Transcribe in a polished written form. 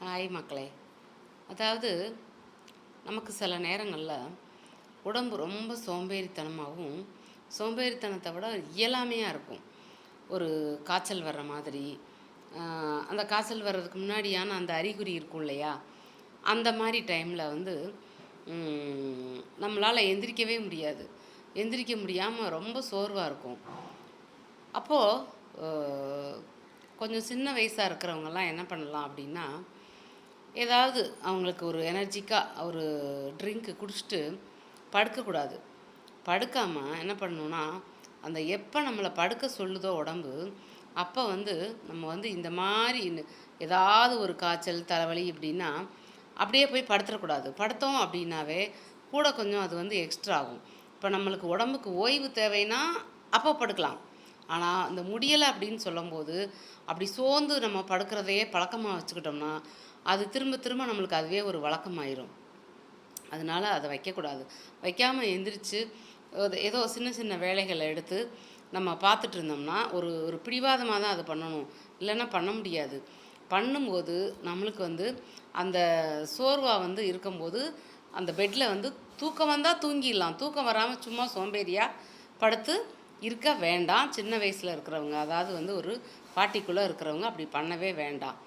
Hi மக்களே. அதாவது நமக்கு சில நேரங்களில் உடம்பு ரொம்ப சோம்பேறித்தனமாகவும், சோம்பேறித்தனத்தை விட இயலாமையாக இருக்கும். ஒரு காய்ச்சல் வர்ற மாதிரி, அந்த காய்ச்சல் வர்றதுக்கு முன்னாடியான அந்த அறிகுறி இருக்கும் இல்லையா? அந்த மாதிரி டைமில் வந்து நம்மளால் எந்திரிக்கவே முடியாது. எந்திரிக்க முடியாமல் ரொம்ப சோர்வாக இருக்கும். அப்போது கொஞ்சம் சின்ன வயசாக இருக்கிறவங்கலாம் என்ன பண்ணலாம் அப்படின்னா, ஏதாவது அவங்களுக்கு ஒரு எனர்ஜிக்காக ஒரு ட்ரிங்க்கு குடிச்சிட்டு படுக்கக்கூடாது. படுக்காமல் என்ன பண்ணணுன்னா, அந்த எப்போ நம்மளை படுக்க சொல்லுதோ உடம்பு, அப்போ வந்து நம்ம வந்து இந்த மாதிரி ஏதாவது ஒரு காய்ச்சல், தலைவலி இப்படின்னா, அப்படியே போய் படுத்துறக்கூடாது. படுத்தோம் அப்படின்னாவே கூட கொஞ்சம் அது வந்து எக்ஸ்ட்ரா ஆகும். இப்போ நம்மளுக்கு உடம்புக்கு ஓய்வு தேவைன்னா அப்போ படுக்கலாம். ஆனால் இந்த முடியலை அப்படின்னு சொல்லும்போது, அப்படி சோர்ந்து நம்ம படுக்கிறதையே பழக்கமாக வச்சுக்கிட்டோம்னா, அது திரும்ப திரும்ப நம்மளுக்கு அதுவே ஒரு வழக்கமாயிரும். அதனால் அதை வைக்கக்கூடாது. வைக்காமல் எந்திரிச்சு ஏதோ சின்ன சின்ன வேலைகளை எடுத்து நம்ம பார்த்துட்டு இருந்தோம்னா, ஒரு ஒரு பிடிவாதமாக தான் அதை பண்ணணும். இல்லைன்னா பண்ண முடியாது. பண்ணும்போது நம்மளுக்கு வந்து அந்த சோர்வாக வந்து இருக்கும்போது, அந்த பெட்டில் வந்து தூக்கம் வந்தால் தூங்கிடலாம். தூக்கம் வராமல் சும்மா சோம்பேறியாக படுத்து இருக்க வேண்டாம். சின்ன வயசில் இருக்கிறவங்க, அதாவது வந்து ஒரு 40க்குள்ளே இருக்கிறவங்க அப்படி பண்ணவே வேண்டாம்.